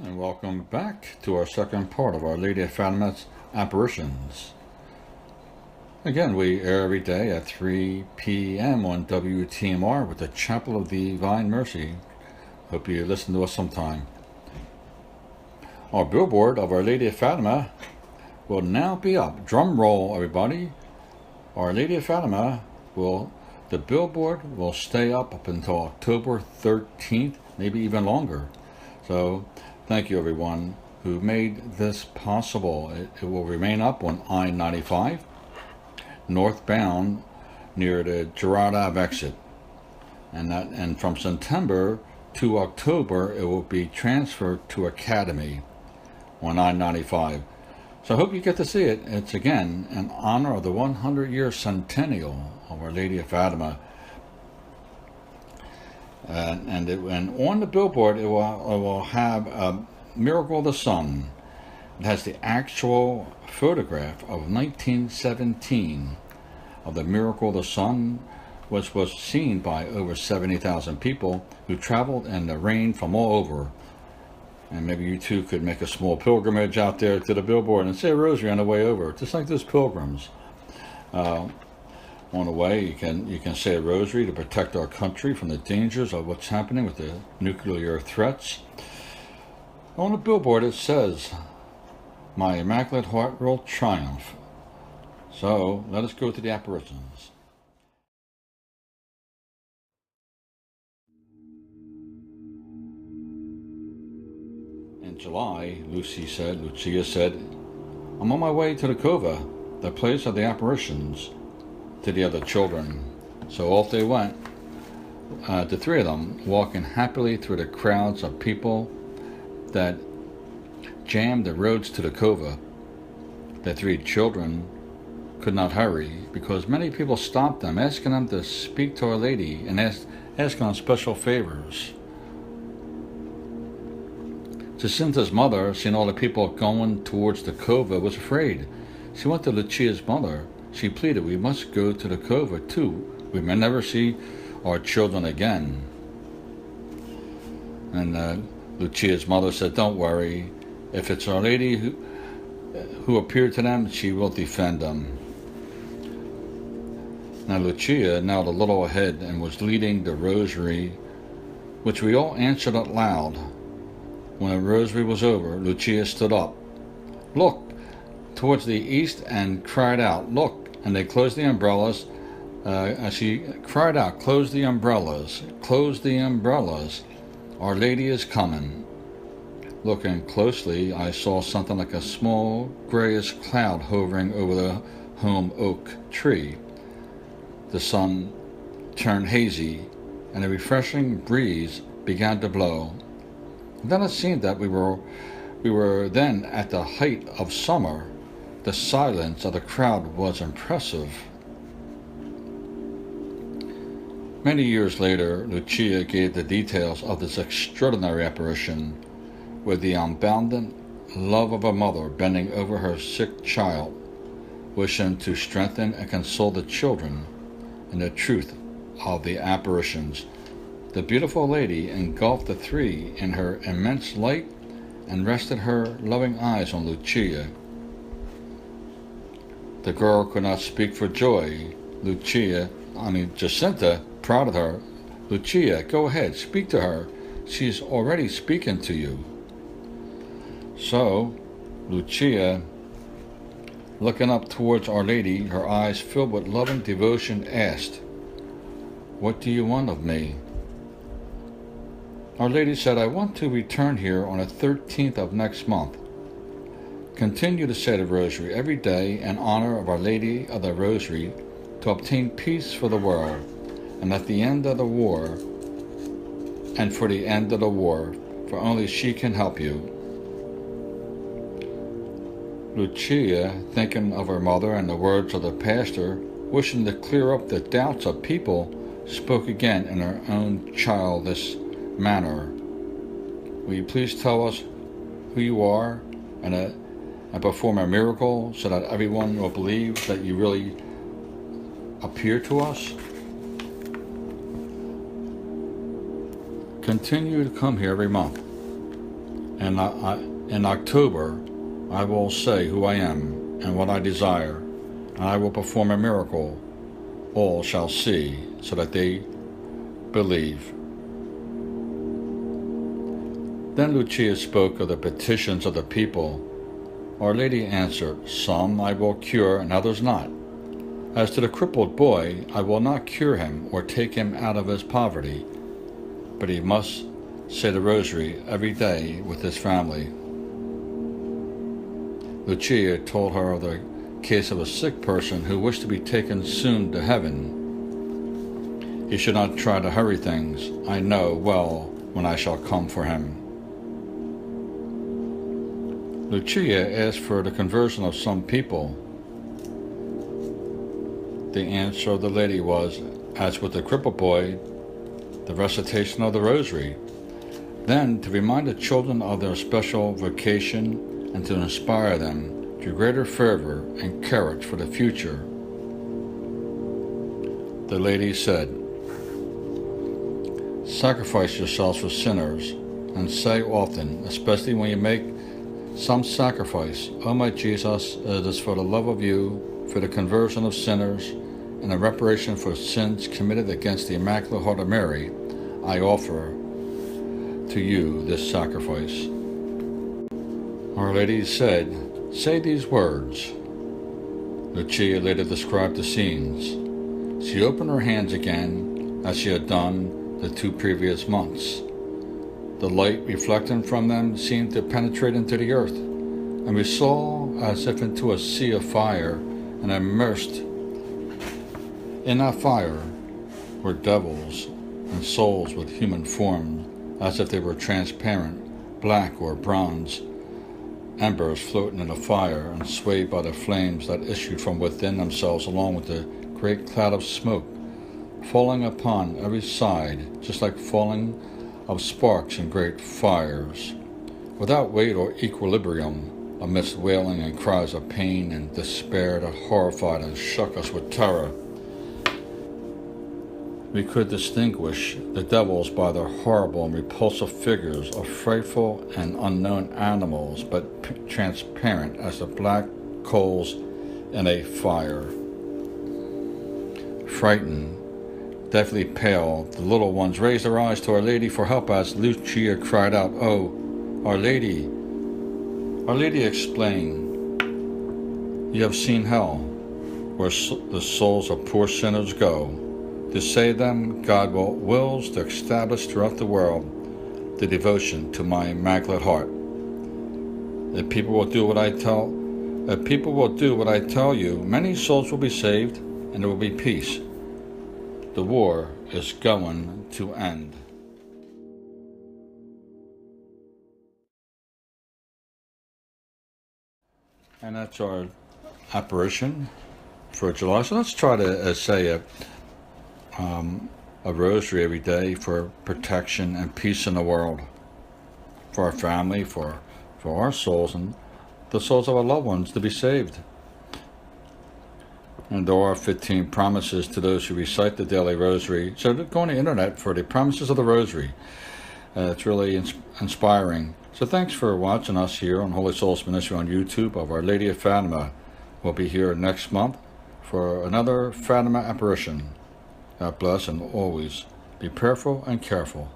And welcome back to our second part of Our Lady of Fatima's apparitions. Again, we air every day at 3 p.m. on WTMR with the Chapel of Divine Mercy. Hope you listen to us sometime. Our billboard of Our Lady of Fatima will now be up. Drum roll, everybody. Our Lady of Fatima the billboard will stay up until October 13th, maybe even longer. So, thank you, everyone who made this possible. It will remain up on I-95, northbound near the Girard Ave exit. And from September to October, it will be transferred to Academy on I-95. So I hope you get to see it. It's, again, in honor of the 100-year centennial of Our Lady of Fatima. And on the billboard, it will have a Miracle of the Sun. It has the actual photograph of 1917 of the Miracle of the Sun, which was seen by over 70,000 people who traveled in the rain from all over. And maybe you too could make a small pilgrimage out there to the billboard and say a rosary on the way over, just like those pilgrims. On the way, you can say a rosary to protect our country from the dangers of what's happening with the nuclear threats. On the billboard, it says, "My Immaculate Heart will triumph." So let us go to the apparitions. In July, Lucia said, "I'm on my way to the cova, the place of the apparitions," to the other children. So off they went, the three of them, walking happily through the crowds of people that jammed the roads to the cova. The three children could not hurry because many people stopped them, asking them to speak to Our Lady and asking them special favors. Jacinta's mother, seeing all the people going towards the cova, was afraid. She went to Lucia's mother. She pleaded, "We must go to the cova too. We may never see our children again." And Lucia's mother said, "Don't worry. If it's Our Lady who appeared to them, she will defend them." Now Lucia knelt a little ahead and was leading the rosary, which we all answered out loud. When the rosary was over, Lucia stood up, looked towards the east, and cried out, "Look!" And they closed the umbrellas. As she cried out, "Close the umbrellas! Close the umbrellas! Our Lady is coming!" Looking closely, I saw something like a small grayish cloud hovering over the home oak tree. The sun turned hazy, and a refreshing breeze began to blow. Then it seemed that we were then at the height of summer. The silence of the crowd was impressive. Many years later, Lucia gave the details of this extraordinary apparition, with the unbounded love of a mother bending over her sick child, wishing to strengthen and console the children in the truth of the apparitions. The beautiful lady engulfed the three in her immense light and rested her loving eyes on Lucia. The girl could not speak for joy. Jacinta prodded her. "Lucia, go ahead, speak to her. She's already speaking to you." So, Lucia, looking up towards Our Lady, her eyes filled with loving devotion, asked, "What do you want of me?" Our Lady said, "I want to return here on the 13th of next month. Continue to say the rosary every day in honor of Our Lady of the Rosary to obtain peace for the world, and at the end of the war, and for the end of the war, for only she can help you." Lucia, thinking of her mother and the words of the pastor, wishing to clear up the doubts of people, spoke again in her own childish manner. "Will you please tell us who you are and perform a miracle so that everyone will believe that you really appear to us?" Continue to come here every month. And in October, I will say who I am and what I desire, and I will perform a miracle all shall see, so that they believe. Then Lucia spoke of the petitions of the people. Our Lady answered, "Some I will cure and others not. As to the crippled boy, I will not cure him or take him out of his poverty, but he must say the rosary every day with his family." Lucia told her of the case of a sick person who wished to be taken soon to heaven. He should not try to hurry things. I know well when I shall come for him. Lucia asked for the conversion of some people. The answer of the lady was, as with the crippled boy, the recitation of the rosary. Then, to remind the children of their special vocation and to inspire them to greater fervor and courage for the future, the lady said, "Sacrifice yourselves for sinners, and say often, especially when you make some sacrifice, O my Jesus, it is for the love of you, for the conversion of sinners, and a reparation for sins committed against the Immaculate Heart of Mary, I offer to you this sacrifice." Our Lady said, "Say these words." Lucia later described the scenes. She opened her hands again, as she had done the 2 previous months. The light reflecting from them seemed to penetrate into the earth, and we saw as if into a sea of fire, and immersed in that fire were devils and souls with human form, as if they were transparent, black or bronze, embers floating in the fire and swayed by the flames that issued from within themselves, along with the great cloud of smoke, falling upon every side, just like falling of sparks in great fires, without weight or equilibrium, amidst wailing and cries of pain and despair that horrified and shook us with terror. We could distinguish the devils by their horrible and repulsive figures of frightful and unknown animals, but transparent as the black coals in a fire. Frightened, deathly pale, the little ones raised their eyes to Our Lady for help as Lucia cried out, "Oh, Our Lady!" Our Lady explained, "You have seen hell, where the souls of poor sinners go. To save them, God wills to establish throughout the world the devotion to my Immaculate Heart. If people will do what I tell you, many souls will be saved, and there will be peace. The war is going to end." And that's our apparition for July. So let's try to say a rosary every day for protection and peace in the world, for our family, for our souls, and the souls of our loved ones to be saved. And there are 15 promises to those who recite the daily rosary. So go on the internet for the promises of the rosary. It's really inspiring. So thanks for watching us here on Holy Souls Ministry on YouTube of Our Lady of Fatima. We'll be here next month for another Fatima apparition. God bless, and always be prayerful and careful.